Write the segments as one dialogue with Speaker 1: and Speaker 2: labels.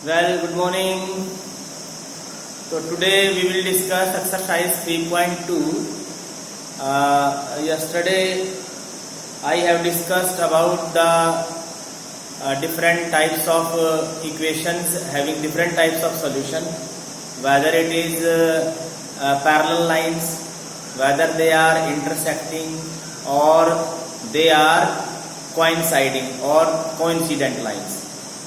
Speaker 1: Well, good morning. So today we will discuss exercise 3.2. Yesterday I have discussed about the different types of equations having different types of solution, whether it is parallel lines, whether they are intersecting or they are coinciding or coincident lines.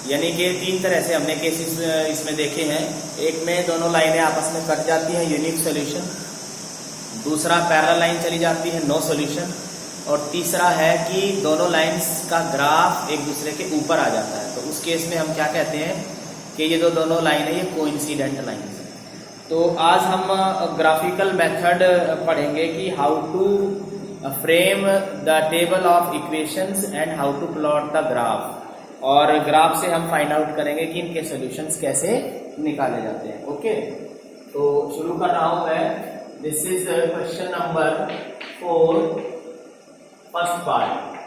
Speaker 1: यानी कि तीन तरह से हमने cases इसमें देखे हैं। एक में दोनों लाइनें आपस में कट जाती हैं, यूनिक सॉल्यूशन। दूसरा पैरेलल लाइन चली जाती है, नो सॉल्यूशन। और तीसरा है कि दोनों लाइंस का ग्राफ एक दूसरे के ऊपर आ जाता है। तो उस केस में हम क्या कहते हैं कि ये जो दोनों लाइन है ये कोइंसिडेंट लाइन है। तो आज हम ग्राफिकल मेथड पढ़ेंगे कि how to frame the table of equations and how to plot the graph. और ग्राफ से हम फाइंड आउट करेंगे कि इनके सॉल्यूशंस कैसे निकाले जाते हैं। ओके, तो शुरू कर रहा हूं मैं। This is question number 4, first part.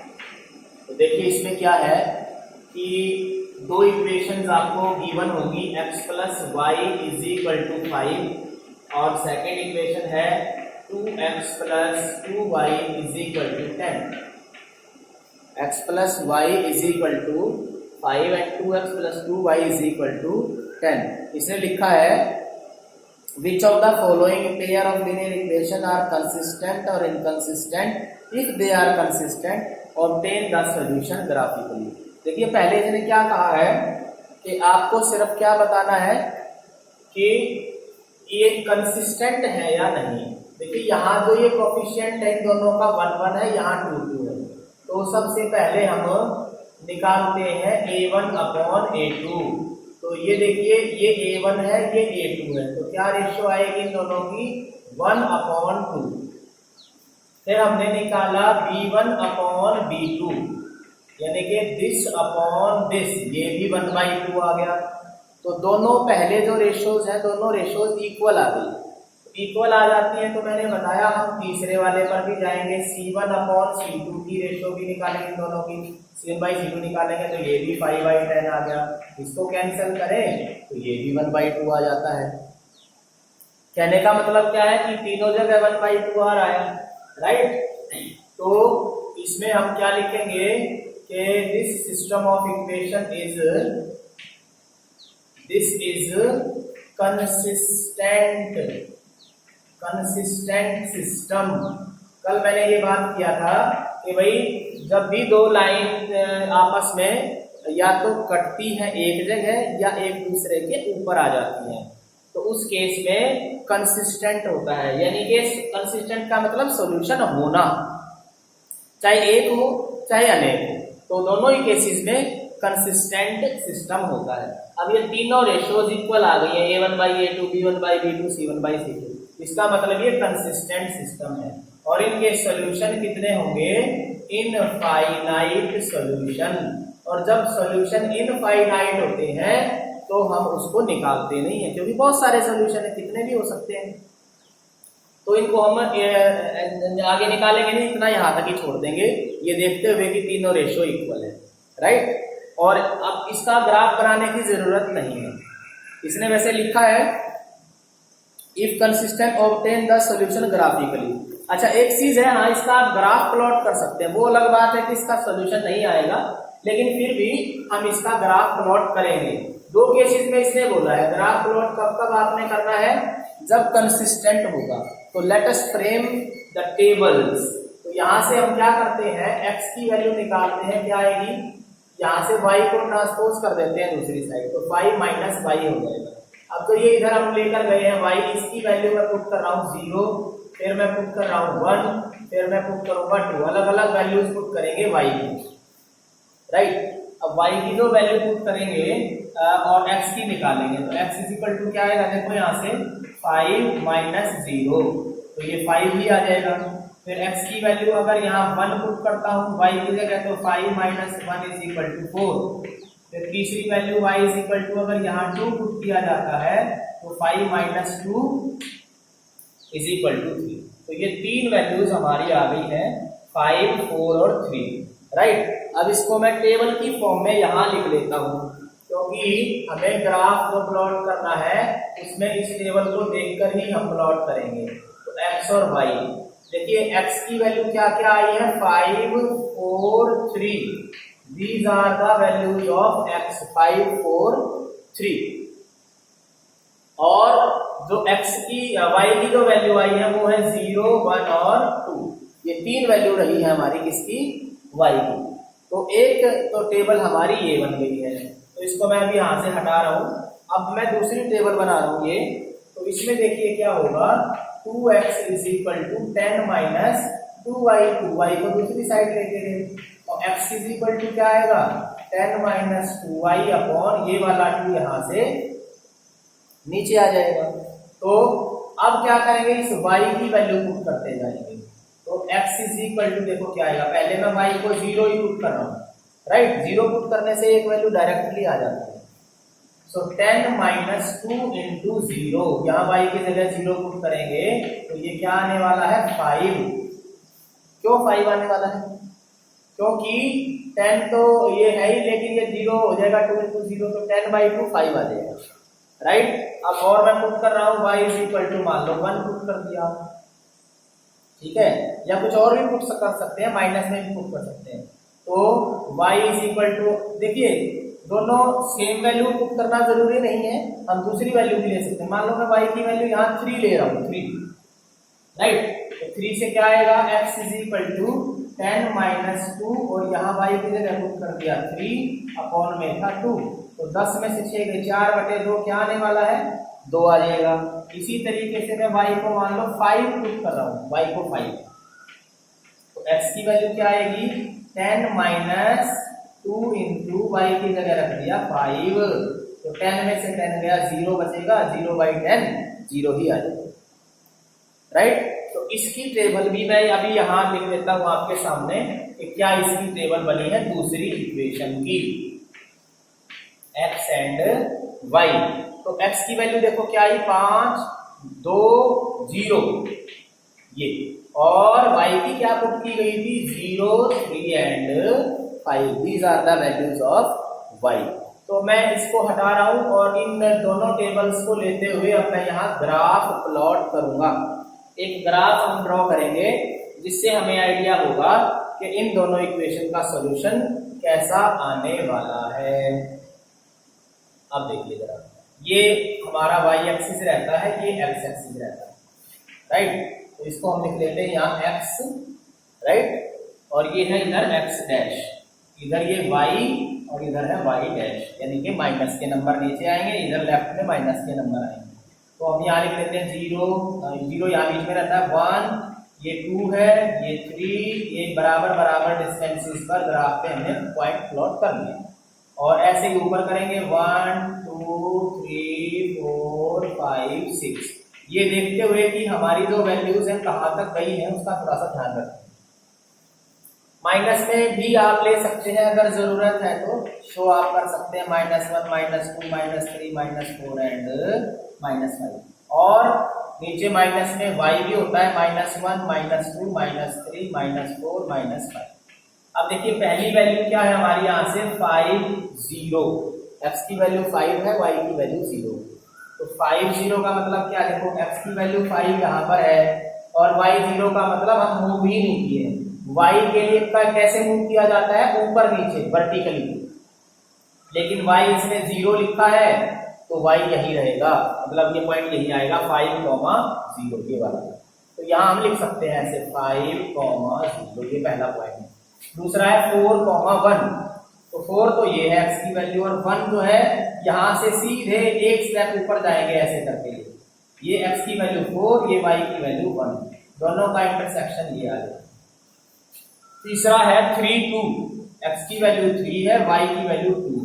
Speaker 1: तो देखिए इसमें क्या है कि दो इक्वेशंस आपको गिवन होगी, x plus y is equal to 5 और सेकेंड इक्वेशन है 2x plus 2y is equal to 10। x plus y is equal to 5 and 2x plus 2y is equal to 10। इसने लिखा है which of the following pair of linear equation are consistent और inconsistent. If they are consistent obtain the solution graphically. देखिए पहले इसने क्या कहा है कि आपको सिर्फ क्या बताना है कि ये कंसिस्टेंट है या नहीं। देखिए यहाँ जो ये कोफिशिएंट है इन दोनों का 1 1 है, यहाँ 2 2 है। तो सबसे पहले हम निकालते हैं a1 अपॉन a2। तो ये देखिए ये a1 है, ये a2 है। तो क्या रेशियो आएगी इन दोनों की? 1 अपॉन 2। फिर हमने निकाला b1 अपॉन b2, यानी कि दिस अपॉन दिस, ये भी 1/2 आ गया। तो दोनों पहले जो रेशियोज हैं दोनों रेशियोज इक्वल आ गई। इक्वल आ जाती है तो मैंने बताया हम तीसरे वाले पर भी जाएंगे, c1 अपॉन c2 की रेशियो भी निकालेंगे, दोनों की c1/c2 निकालेंगे तो ये भी 5/10 आ गया। इसको कैंसिल करें तो ये भी 1/2 आ जाता है। कहने का मतलब क्या है कि तीनों जगह 1/2 आ रहा है, राइट। तो इसमें हम क्या लिखेंगे कि this system of equation is consistent system. कल मैंने ये बात किया था कि भाई जब भी दो लाइन आपस में या तो कटती हैं एक जगह या एक दूसरे के ऊपर आ जाती हैं तो उस केस में कंसिस्टेंट होता है। यानी कि कंसिस्टेंट का मतलब सॉल्यूशन होना, चाहे एक हो चाहे अनेक हो, तो दोनों ही केसेस में कंसिस्टेंट सिस्टम होता है। अब ये तीनों रेशियोज इक्वल आ गई है, a1/a2, b1/b2, c1/c2। इसका मतलब ये कंसिस्टेंट सिस्टम है। और इनके सॉल्यूशन कितने होंगे? Infinite solution. और जब सॉल्यूशन इनफाइनाइट होते हैं तो हम उसको निकालते नहीं है, क्योंकि बहुत सारे सॉल्यूशन है, कितने भी हो सकते हैं। तो इनको हम आगे निकालेंगे नहीं, इतना यहाँ तक ही छोड़ देंगे, ये देखते हुए कि तीनों रेशियो इक्वल है, राइट। और अब इसका ग्राफ बनाने की जरूरत नहीं है, इसने वैसे लिखा है if consistent obtain the solution graphically. अच्छा एक चीज है, हाँ इसका आप ग्राफ प्लॉट कर सकते हैं, वो अलग बात है कि इसका सॉल्यूशन नहीं आएगा, लेकिन फिर भी हम इसका ग्राफ प्लॉट करेंगे। दो केसेस में इसने बोला है ग्राफ प्लॉट कब कब आपने करना है, जब कंसिस्टेंट होगा। तो let us frame the tables. तो यहाँ से हम क्या करते हैं, x की वैल्यू निकालते हैं, क्या आएगी, यहाँ से y को ट्रांसपोज कर देते हैं दूसरी साइड, तो 5 माइनस y हो जाएगा। अब तो ये इधर हम लेकर गए हैं y, इसकी वैल्यू मैं पुट कर रहा हूँ 0, फिर मैं पुट कर रहा हूँ 1, फिर मैं पुट करूंगा 2, अलग अलग वैल्यूज पुट करेंगे y की, राइट। अब y की जो वैल्यू पुट करेंगे और x की निकालेंगे तो x इज इक्वल टू क्या आएगा, देखो यहाँ से 5 माइनस 0, तो ये 5 ही आ जाएगा। फिर x की वैल्यू अगर यहाँ 1 पुट करता हूँ y की जगह तो 5 माइनस 1 इज इक्वल टू 4। फिर तीसरी value y is equal to अगर यहाँ 2 पुट किया जाता है तो 5 माइनस 2 इज इक्वल टू 3। तो ये तीन वैल्यूज हमारी आ गई है, 5, 4 और 3, राइट। अब इसको मैं टेबल की फॉर्म में यहाँ लिख लेता हूँ। तो क्योंकि हमें ग्राफ जो प्लॉट करना है उसमें इस टेबल को देखकर ही हम प्लॉट करेंगे। तो x और y, देखिए x की वैल्यू क्या क्या आई है, 5 4 3, these are the values of x, 5 4 3। और जो x की y की जो वैल्यू आई है वो है 0 1 और 2, ये 3 वैल्यू रही है हमारी किसकी, y की। तो एक तो टेबल हमारी ये बन गई है, तो इसको मैं अभी यहाँ से हटा रहा हूँ। अब मैं दूसरी टेबल बना रहा हूँ ये, तो इसमें देखिए क्या होगा, 2x is equal to 10 minus 2y, 2y को दूसरी साइड लेके गए, और x इज इक्वल टू क्या आएगा, 10 माइनस 2y अपॉन ये वाला 2 यहाँ से नीचे आ जाएगा। तो अब क्या करेंगे, इस y की वैल्यू पुट करते जाएंगे। तो x इज इक्वल टू, देखो क्या आएगा, पहले मैं y को 0 ही पुट कर रहा हूँ, राइट, 0 पुट करने से एक वैल्यू डायरेक्टली आ जाती है। सो 10 माइनस 2 इंटू 0, यहाँ y की जगह 0 पुट करेंगे तो ये क्या आने वाला है, 5। क्यों 5 आने वाला है, क्योंकि 10 तो ये है ही, लेकिन ये 0 हो जाएगा, 2 इंटू 0 तो 10/2 5 आ जाएगा, राइट। अब और मैं पुट कर रहा हूँ y इज इक्वल टू, मान लो 1 पुट कर दिया, ठीक है, या कुछ और भी पुट कर सकते हैं, माइनस में भी पुट कर सकते हैं। तो y इज इक्वल टू, देखिए दोनों सेम वैल्यू पुट करना जरूरी नहीं है, हम दूसरी वैल्यू भी ले सकते हैं। मान लो मैं y की वैल्यू यहाँ 3 ले रहा हूँ, 3, राइट, तो 3 से क्या आएगा, x is equal to 10 minus 2, और यहाँ y की जगह पुट कर दिया 3 अपॉन में था 2, तो 10 में से 6 गए, 4/2 क्या आने वाला है, 2 आ जाएगा। इसी तरीके से मैं y को मान लो 5 पुट कर रहा हूँ, y को 5, तो x की वैल्यू क्या आएगी, 10 माइनस 2 इंटू y की जगह रख दिया 5, तो 10 में से 10 गया, 0 बचेगा, 0/10 0 ही आ जाएगा, राइट। तो इसकी टेबल भी मैं अभी यहाँ लिख देता हूँ आपके सामने कि क्या इसकी टेबल बनी है दूसरी इक्वेशन की, x एंड y। तो x की वैल्यू देखो क्या आई, 5 2 0 ये, और y की क्या पुट की गई थी, 0 3 and 5, these are the values of y। तो मैं इसको हटा रहा हूं और इन दोनों टेबल्स को लेते हुए अब मैं यहाँ ग्राफ प्लॉट करूंगा। एक ग्राफ हम ड्रॉ करेंगे जिससे हमें आइडिया होगा कि इन दोनों इक्वेशन का सॉल्यूशन कैसा आने वाला है। अब देखिए जरा, ये हमारा y एक्सिस रहता है, ये x एक्सिस रहता है, राइट। तो इसको हम लिख लेते हैं यहाँ x, राइट, और ये है इधर x डैश, इधर ये y और इधर है y डैश, यानी कि माइनस के नंबर नीचे आएंगे, इधर लेफ्ट में माइनस के नंबर आएंगे। तो हम यहाँ लिख लेते हैं 0 यहाँ बीच में रहता है, 1 ये 2 है, ये 3, ये बराबर बराबर डिस्टेंसेस पर ग्राफ पे हमने पॉइंट प्लॉट कर लिया, और ऐसे ही ऊपर करेंगे 1 2 3 4 5 6, ये देखते हुए कि हमारी जो वैल्यूज हैं कहाँ तक गई हैं उसका थोड़ा सा ध्यान रखें। माइनस में भी आप ले सकते हैं अगर जरूरत है तो, शो आप कर सकते हैं -1 -2 -3 -4 एंड -5, और नीचे माइनस में y भी होता है, -1 -2 -3 -4 -5। अब देखिए पहली वैल्यू क्या है हमारी, यहाँ से 5 0, x की वैल्यू 5 है, y की वैल्यू 0, तो 5 0 का मतलब क्या, देखो x की वैल्यू 5 यहाँ पर है और y 0 का मतलब हम मूव ही नहीं किए। y के लिए कैसे मूव किया जाता है, ऊपर नीचे वर्टिकली, लेकिन y इसमें 0 लिखा है तो y यही रहेगा, मतलब ये पॉइंट यही आएगा 5, 0 ये वाला। तो यहाँ हम लिख सकते हैं ऐसे 5, 0, ये पहला पॉइंट है। दूसरा है 4, 1, तो 4 तो ये है x की वैल्यू, और 1 जो है यहाँ से सीधे एक स्टेप ऊपर जाएंगे ऐसे करके, ये x की वैल्यू 4, ये y की वैल्यू 1, दोनों का इंटरसेक्शन ये आ जाएगा। तीसरा है 3 2, x की वैल्यू 3 है, y की वैल्यू 2,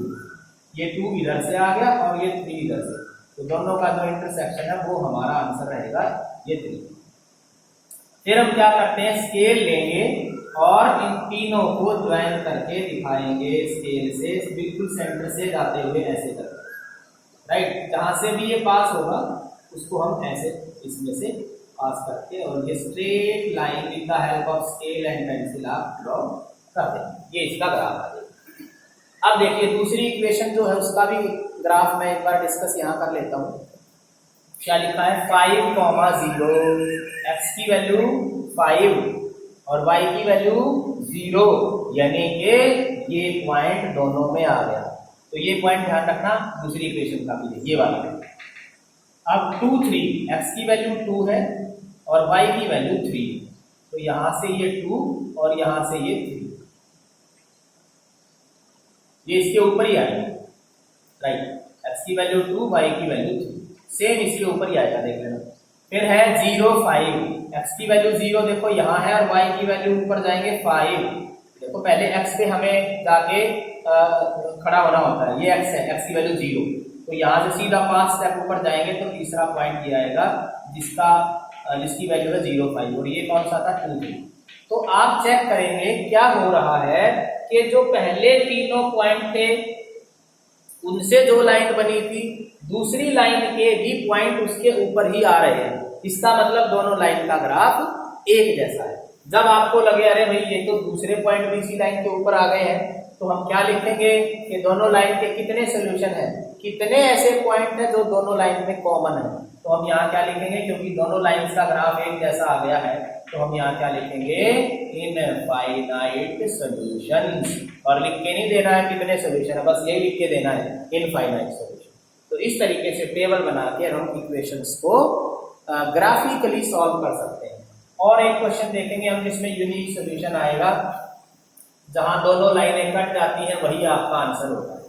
Speaker 1: ये 2 इधर से आ गया और ये 3 इधर से, तो दोनों का जो इंटरसेक्शन है वो हमारा आंसर रहेगा ये 3। फिर हम क्या करते हैं, स्केल लेंगे और इन तीनों को ज्वाइन करके दिखाएंगे स्केल से, बिल्कुल सेंटर से जाते हुए ऐसे करके, राइट, जहां से भी ये पास होगा उसको हम ऐसे इसमें से पास करके, और ये straight line with the help of scale and pencil आप ड्रॉ कर देंगे, ये इसका ग्राफ आ जाएगा। अब देखिए दूसरी इक्वेशन जो है उसका भी ग्राफ मैं एक बार डिस्कस यहाँ कर लेता हूँ। क्या लिखा है 5,0, x की वैल्यू 5 और y की वैल्यू 0, यानी कि ये पॉइंट दोनों में आ गया। तो ये पॉइंट ध्यान रखना दूसरी इक्वेशन का भी, ये वाला। अब 2, 3, x की वैल्यू 2 है और y की वैल्यू 3, तो यहां से ये 2 और यहां से ये 3, ये इसके ऊपर ही आएगा, राइट। x की वैल्यू 2, y की वैल्यू 3, सेम इसके ऊपर ही आएगा, देख लेना। फिर है 0, 5, x की वैल्यू 0 देखो यहाँ है और y की वैल्यू ऊपर जाएंगे 5। देखो पहले x पे हमें जाके खड़ा होना होता है, ये x है, x की वैल्यू 0, तो यहाँ से सीधा 5 स्टेप ऊपर जाएंगे तो तीसरा पॉइंट ये आएगा जिसकी वैल्यू है 0, 5, और ये कौन सा था 2, 3। तो आप चेक करेंगे क्या हो रहा है कि जो पहले तीनों पॉइंट थे उनसे जो लाइन बनी थी, दूसरी लाइन के भी पॉइंट उसके ऊपर ही आ रहे हैं। इसका मतलब दोनों लाइन का ग्राफ एक जैसा है। जब आपको लगे अरे भाई ये तो दूसरे पॉइंट भी इसी लाइन के ऊपर आ गए हैं, तो हम क्या लिखेंगे कि दोनों लाइन के कितने सोल्यूशन है, कितने ऐसे पॉइंट है जो दोनों लाइन में कॉमन है। तो हम यहाँ क्या लिखेंगे, क्योंकि दोनों लाइन का ग्राफ एक जैसा आ गया है, तो हम यहाँ क्या लिखेंगे इनफाइनाइट सॉल्यूशंस, और लिख के नहीं देना है कितने सोल्यूशन है, बस यही लिख के देना है इनफाइनाइट सॉल्यूशन। तो इस तरीके से टेबल बना के हम इक्वेशंस को ग्राफिकली सॉल्व कर सकते हैं। और एक क्वेश्चन देखेंगे हम जिसमें यूनिक सॉल्यूशन आएगा, जहां दोनों लाइनें कट जाती हैं वही आपका आंसर होता है।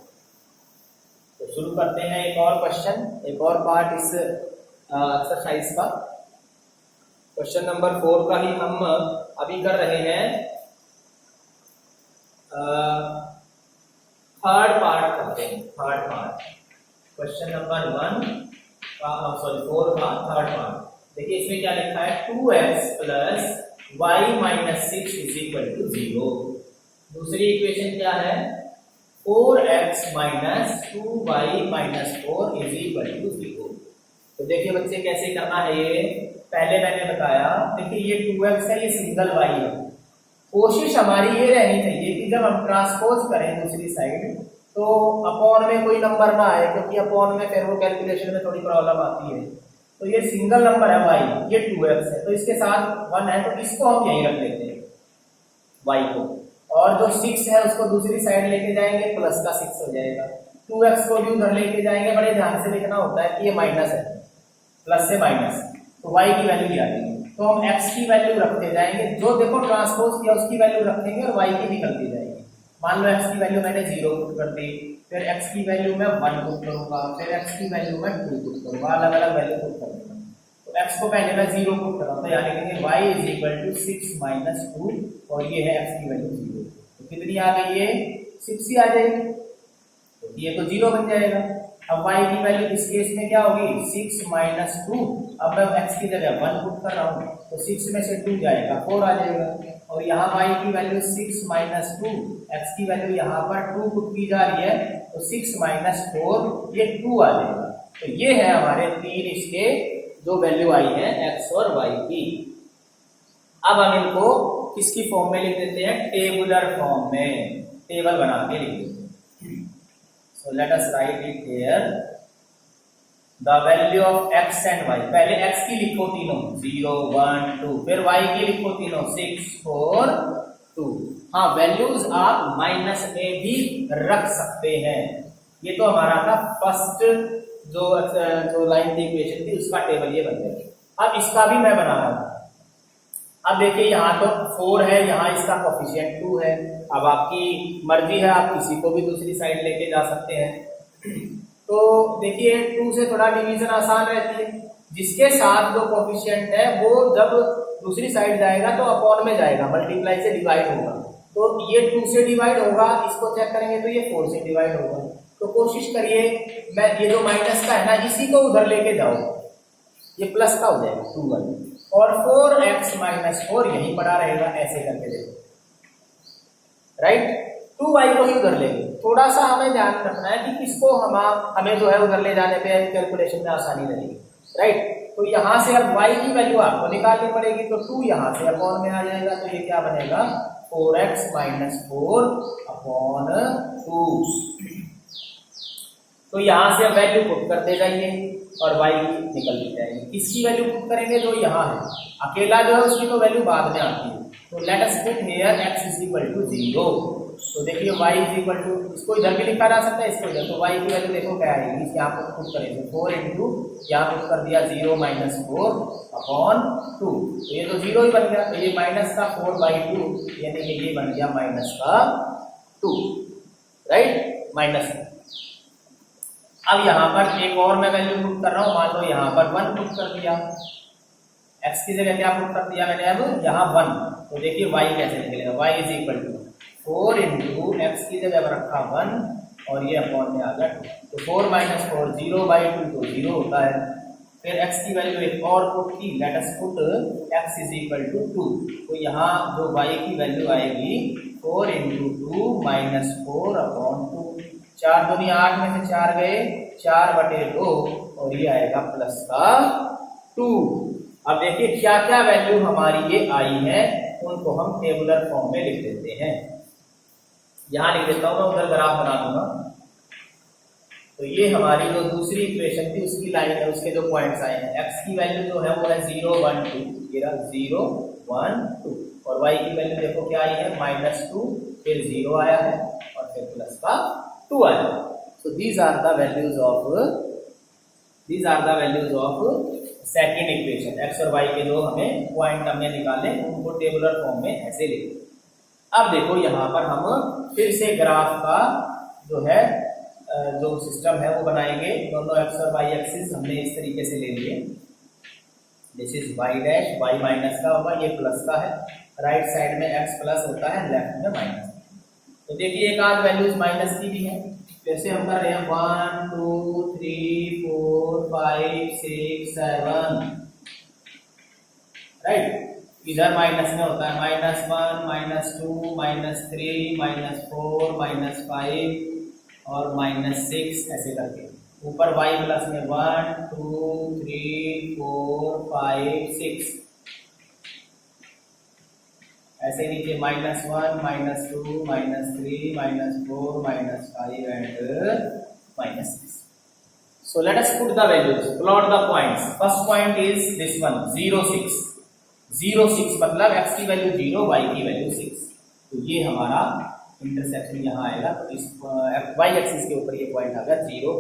Speaker 1: तो शुरू करते हैं एक और क्वेश्चन, एक और पार्ट इस एक्सरसाइज का। क्वेश्चन नंबर 4 का ही हम अभी कर रहे हैं, थर्ड पार्ट करते हैं, थर्ड पार्ट क्वेश्चन नंबर 4 का थर्ड पार्ट। देखिए इसमें क्या लिखा है 2x + y - 6 = 0। दूसरी इक्वेशन क्या है 4x - 2y - 4 = 0। तो देखिए बच्चे कैसे करना है, ये पहले मैंने बताया। देखिए ये 2x है, ये सिंगल y है। कोशिश हमारी ये रहनी चाहिए कि जब हम ट्रांसपोज करें दूसरी साइड तो अपॉन में कोई नंबर ना आए, क्योंकि अपॉन में फिर वो कैलकुलेशन में थोड़ी प्रॉब्लम आती है। तो ये सिंगल नंबर है y, ये 2x है, तो इसके साथ 1 है, तो इसको हम यहीं रख लेते हैं y को, और जो 6 है उसको दूसरी साइड लेके जाएंगे, प्लस का 6 हो जाएगा। 2x को भी उधर लेके जाएंगे, बड़े ध्यान से लिखना होता है कि ये माइनस है, प्लस से माइनस, तो y की वैल्यू आ जाएगी। तो हम x की वैल्यू रखते जाएंगे, जो देखो ट्रांसपोज किया उसकी वैल्यू रखेंगे और y की भी करती जाएगी। मान लो x की वैल्यू मैंने 0 पुट कर दी, फिर x की वैल्यू मैं 1 पुट करूंगा, फिर x की वैल्यू मैं 2 पुट करूंगा, अलग अलग वैल्यू पुट करूंगा। तो x को पहले मैं 0 पुट कर रहा हूं, तो यहाँ लिखेंगे y = 6 - 2, और ये है x की वैल्यू 0। तो कितनी आ गई, ये 6 ही आ जाएगी, तो ये तो 0 बन जाएगा। अब y की वैल्यू इस केस में क्या होगी 6 - 2, अब मैं x की जगह 1 पुट कर रहा हूँ, तो 6 में से 2 जाएगा 4 आ जाएगा। और यहाँ y की वैल्यू 6 - 2, x की वैल्यू यहाँ पर 2 पुट की जा रही है, तो 6 - 4 ये 2 आ जाएगा। तो ये है हमारे 3 इसके जो वैल्यू आई है x और y की। अब हम इनको किसकी फॉर्म में लिख देते हैं, टेबुलर फॉर्म में, टेबल बना के लिख देते हैं। So let us write it here. The value of x and y. पहले x की लिखो तीनों 0, 1, 2, फिर y की लिखो तीनों 6, 4, 2। हाँ, वैल्यूज आप माइनस में भी रख सकते हैं। ये तो हमारा था फर्स्ट जो लाइन की इक्वेशन थी उसका टेबल ये बन गया। अब इसका भी मैं बना रहा हूँ। अब देखिए यहाँ तो 4 है, यहाँ इसका कोफिशिएंट 2 है। अब आपकी मर्जी है, आप किसी को भी दूसरी साइड लेके जा सकते हैं। तो देखिए 2 से थोड़ा डिवीजन आसान रहती है, जिसके साथ जो कोफिशिएंट है वो जब दूसरी साइड जाएगा तो अपॉन में जाएगा, मल्टीप्लाई से डिवाइड होगा। तो ये 2 से डिवाइड होगा, इसको चेक करेंगे तो ये 4 से डिवाइड होगा। तो कोशिश करिए, मैं ये जो माइनस का है ना, इसी को उधर लेके जाओ, ये प्लस का हो जाएगा 2y, और 4x - 4 यहीं पड़ा रहेगा, ऐसे करके देखो, राइट। 2y को ही उधर लेंगे। थोड़ा सा हमें ध्यान रखना है कि किसको हमें जो है उधर ले जाने पे कैलकुलेशन में आसानी रहेगी, राइट। तो यहाँ से अब y की वैल्यू आपको निकालनी पड़ेगी, तो 2 यहाँ से अपॉन में आ जाएगा, तो ये क्या बनेगा 4x माइनस 4 अपॉन 2। तो यहां से वैल्यू पुट करते जाइए और y की निकलती जाएगी। किसकी वैल्यू पुट करेंगे? जो यहाँ है, अकेला जो है उसकी तो वैल्यू बाद में आती है। तो let us put here x is equal to 0। तो देखिए y इज इक्वल टू, इसको इधर भी लिखा जा सकता है, इसको इधर। तो y की वैल्यू देखो क्या आएगी, यहाँ पर पुट करेंगे 4 इंटू यहाँ पुट कर दिया 0 माइनस 4 अपॉन 2। तो ये तो 0 ही बन गया। तो ये माइनस का 4/2 यानी कि ये बन गया माइनस का 2, राइट, माइनस। अब यहाँ पर एक और मैं वैल्यू पुट कर रहा हूँ, मान लो यहाँ पर 1 पुट कर दिया, x की जगह क्या पुट कर दिया मैंने, अब यहाँ 1। तो देखिए y कैसे निकलेगा, y is equal to 4 into x की जगह रखा 1 और ये अपॉन में आ गया 2। तो 4 माइनस 4 0/2 तो 0 होता है। फिर x की वैल्यू एक और पुट की, let us put x is equal to 2। तो यहाँ जो y की वैल्यू आएगी 4 इंटू 2 माइनस 4 अपॉन 2। 4 दूनी 8 में से 4 गए, 4/2 और ये आएगा प्लस का 2। अब देखिए क्या क्या वैल्यू हमारी ये आई है, उनको हम टेबुलर फॉर्म में लिख देते हैं। यहां लिख देता हूं, मैं उधर ग्राफ बना दूंगा। तो ये हमारी जो दूसरी इक्वेशन थी उसकी लाइन है, उसके जो पॉइंट्स आए हैं, x की वैल्यू जो है वो है 0 1 2, ये रहा 0 1 2, और y की वैल्यू देखो क्या आई है -2, फिर 0 आया है और फिर प्लस का 2 आया। So these are the values of second equation. x और y के जो हमें पॉइंट हमने निकाले उनको टेबुलर फॉर्म में ऐसे लिखे। अब देखो यहाँ पर हम फिर से ग्राफ का जो है जो सिस्टम है वो बनाएंगे। दोनों x और y एक्सिस हमने इस तरीके से ले लिए। This is y dash, y minus का होगा, ये प्लस का है, राइट साइड में x प्लस होता है, लेफ्ट में माइनस। तो देखिए एक आध वैल्यूज माइनस की भी है, जैसे हम कर रहे हैं 1 2 3 4 5 6 7, राइट। इधर माइनस में होता है -1 -2 -3 -4 -5 और -6 ऐसे करके। ऊपर y प्लस में 1 2 3 4 5 6 ऐसे नीचे -1 -2 -3 -4 -5 and -6। So let us put the values, plot the points. First point is this one 0 6, 0 6 मतलब x की वैल्यू 0, y की वैल्यू 6। तो ये हमारा इंटरसेक्शन यहाँ आएगा। तो इस y एक्सिस के ऊपर ये पॉइंट आ गया 0,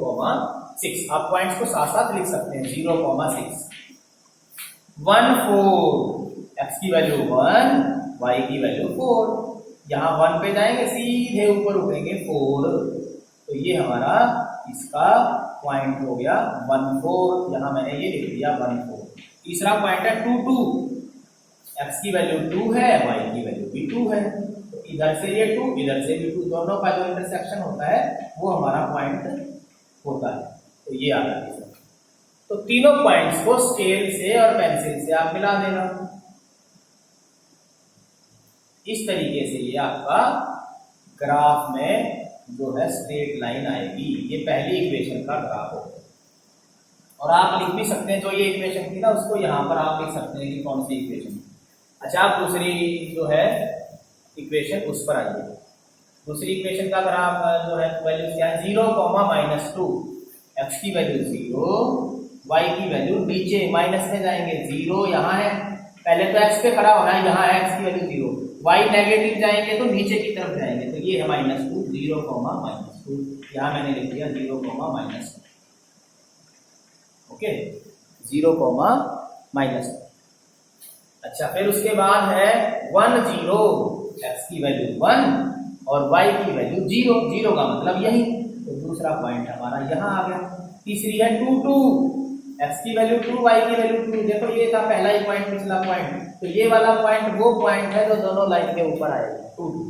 Speaker 1: 6। आप पॉइंट्स को साथ साथ लिख सकते हैं 0, 6 1 4, x की वैल्यू 1, y की वैल्यू 4। यहाँ 1 पे जाएंगे सीधे ऊपर उठेंगे 4। तो ये हमारा इसका पॉइंट हो गया 1 4, यहाँ मैंने ये लिख दिया 1 4। तीसरा पॉइंट है 2 2, x की वैल्यू 2 है, y की वैल्यू भी 2 है। तो इधर से ये 2, इधर से भी 2, दोनों का जो इंटरसेक्शन होता है वो हमारा पॉइंट होता है। तो ये आ गया। तो तीनों पॉइंट्स को स्केल से और पेंसिल से आप मिला देना। इस तरीके से ये आपका ग्राफ में जो है स्ट्रेट लाइन आएगी। ये पहली इक्वेशन का ग्राफ होगा। और आप लिख भी सकते हैं, जो ये इक्वेशन थी ना उसको यहाँ पर आप लिख सकते हैं कि कौन सी इक्वेशन। अच्छा, आप दूसरी जो है इक्वेशन उस पर आइए। दूसरी इक्वेशन का ग्राफ जो है वैल्यू क्या है 0, -2, x की वैल्यू 0, y की वैल्यू नीचे माइनस में जाएंगे 0 यहाँ है, पहले तो x पे खड़ा होना है, यहाँ है x की वैल्यू 0, y नेगेटिव जाएंगे तो नीचे की तरफ जाएंगे। तो ये है -2, 0, -2, यहाँ मैंने लिख दिया 0, -2, ओके 0, -2। अच्छा, फिर उसके बाद है 1 0, x की वैल्यू 1 और y की वैल्यू 0, 0 का मतलब यही। तो दूसरा पॉइंट हमारा यहाँ आ गया। तीसरी है 2 2, x की वैल्यू 2, y की वैल्यू 2। देखो ये था पहला ही पॉइंट, पिछला पॉइंट। तो ये वाला पॉइंट वो पॉइंट है जो दोनों लाइन के ऊपर आएगा 2 2।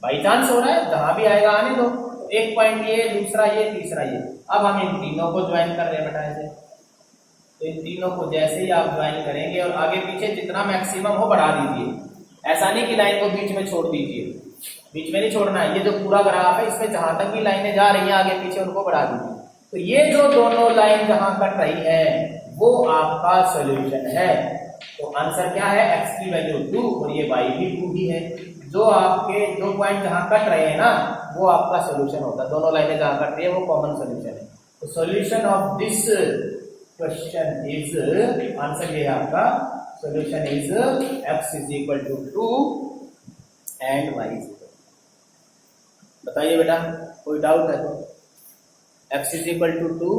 Speaker 1: बाई चांस हो रहा है, जहां भी आएगा आने दो। तो एक पॉइंट ये, दूसरा ये, तीसरा ये। अब हम इन तीनों को ज्वाइन कर रहे हैं बेटा ऐसे। तो इन तीनों को जैसे ही आप ज्वाइन करेंगे और आगे पीछे जितना मैक्सिमम हो बढ़ा दीजिए। ऐसा नहीं कि लाइन को बीच में छोड़ दीजिए, बीच में नहीं छोड़ना है। ये जो पूरा ग्राफ है इसमें जहां तक भी लाइनें जा रही हैं आगे पीछे उनको बढ़ा दीजिए। तो ये जो दोनों लाइन जहां कट रही है वो आपका सोल्यूशन है। तो आंसर क्या है, x की वैल्यू 2 और ये y भी 2 ही है। जो आपके दो पॉइंट जहां कट रहे हैं ना वो आपका सोल्यूशन होता है, दोनों लाइनें जहां कट रही है वो कॉमन सोल्यूशन है। तो solution of this question is, answer ये है आपका, solution is x is equal to 2 and y is equal. बताइए बेटा, कोई डाउट है तो? x इज इक्वल टू 2,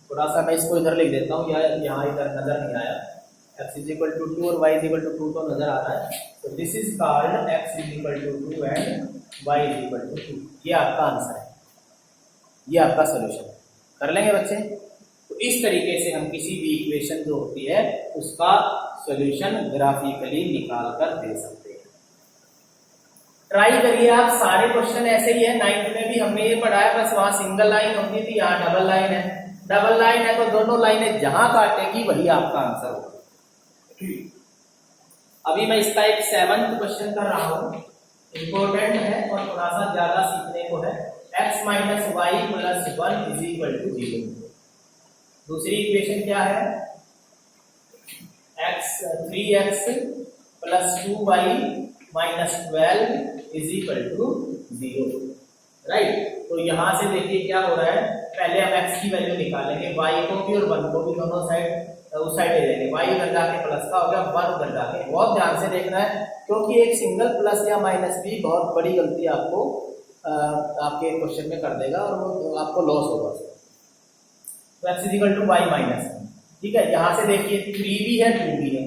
Speaker 1: थोड़ा सा मैं इसको इधर लिख देता हूँ, यहाँ इधर नजर नहीं आया। x इज इक्वल टू 2 और y इज इक्वल टू 2 तो नजर आ रहा है। तो this is called x is equal to 2 and y is equal to 2। ये आपका आंसर है, ये आपका सोल्यूशन है। कर लेंगे बच्चे? तो इस तरीके से हम किसी भी इक्वेशन जो होती है उसका सोल्यूशन ग्राफिकली निकाल कर दे सकते हैं। ट्राई करिए आप, सारे क्वेश्चन ऐसे ही है। 9th में भी हमने ये पढ़ा है, बस वहां सिंगल लाइन होती थी, यहाँ डबल लाइन है। डबल लाइन है तो दोनों लाइनें जहां काटेगी वही आपका आंसर होगा। अभी मैं इसका एक 7th क्वेश्चन कर रहा हूं, इंपॉर्टेंट है और थोड़ा सा ज्यादा सीखने को है। x minus y plus 1 is equal to 0। दूसरी इक्वेशन क्या है? 3x plus 2y minus 12 is equal to 0, right. तो यहां से देखिए क्या हो रहा है, पहले हम x की वैल्यू निकालेंगे, y को भी और 1 को भी, दोनों साइड उस साइड ले लेंगे। y उधर जाके प्लस का हो गया, 1 उधर जाके। बहुत ध्यान से देखना है क्योंकि एक सिंगल प्लस या माइनस भी बहुत बड़ी गलती आपको आपके क्वेश्चन में कर देगा और वो आपको लॉस होगा। तो x is equal to y minus, ठीक है। यहाँ से देखिए 3 भी है 2 भी है,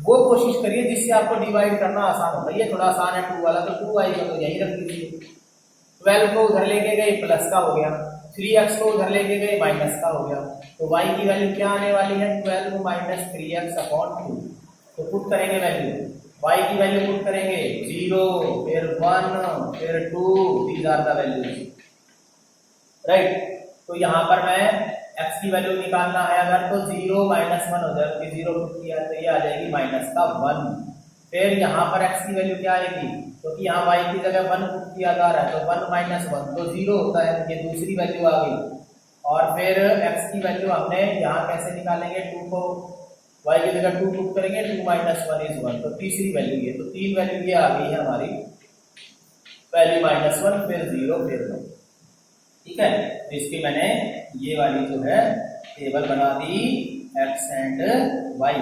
Speaker 1: वो कोशिश करिए जिससे आपको डिवाइड करना आसान होगा। ये थोड़ा आसान है 2 वाला, तो 2y का तो यही रख दीजिए। 12 को उधर लेके गए प्लस का हो गया, 3x को उधर लेके गए माइनस का हो गया। तो y की वैल्यू क्या आने वाली है? 12 माइनस 3x अपॉन 2। तो पुट करेंगे वैल्यू, y की वैल्यू पुट करेंगे 0, फिर 1, फिर 2, these are the values, right. तो यहाँ पर मैं x की वैल्यू निकालना है अगर, तो 0 माइनस 1 हो जाएगा, 0 पुट किया तो ये आ जाएगी माइनस का 1। फिर यहाँ पर x की वैल्यू क्या आएगी, क्योंकि तो यहाँ y की जगह 1 पुट किया जा रहा है, तो 1 माइनस 1 तो 0 होता है, ये दूसरी वैल्यू आ गई। और फिर x की वैल्यू हमने यहाँ कैसे निकालेंगे, 2 को y की जगह 2 पुट करेंगे, 2 माइनस 1 इज 1, तो तीसरी वैल्यू ये, तो 3 वैल्यू ये आ गई है हमारी, पहली माइनस 1, फिर 0, फिर 1, ठीक है। तो इसकी मैंने ये वाली जो है टेबल बना दी, x एंड y।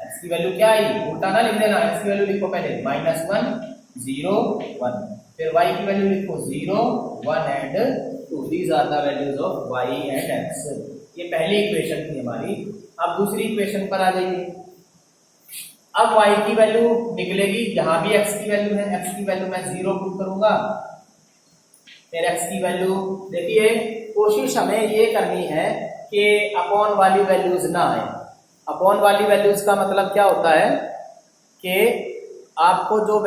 Speaker 1: x की वैल्यू क्या आई, उल्टा ना लिख देना, x की वैल्यू लिखो पहले -1, 0, 1, फिर y की वैल्यू लिखो 0, 1 and 2। These are the values of y and x। ये पहली इक्वेशन थी हमारी। अब दूसरी इक्वेशन पर आ जाइए। अब y की वैल्यू निकलेगी, यहाँ भी x की वैल्यू है, x की वैल्यू मैं 0 पुट करूंगा, फिर x की वैल्यू देखिए, कोशिश हमें ये करनी है कि अपॉन वाली वैल्यूज ना आए। अपॉन वाली वैल्यूज का मतलब क्या होता है कि आपको जो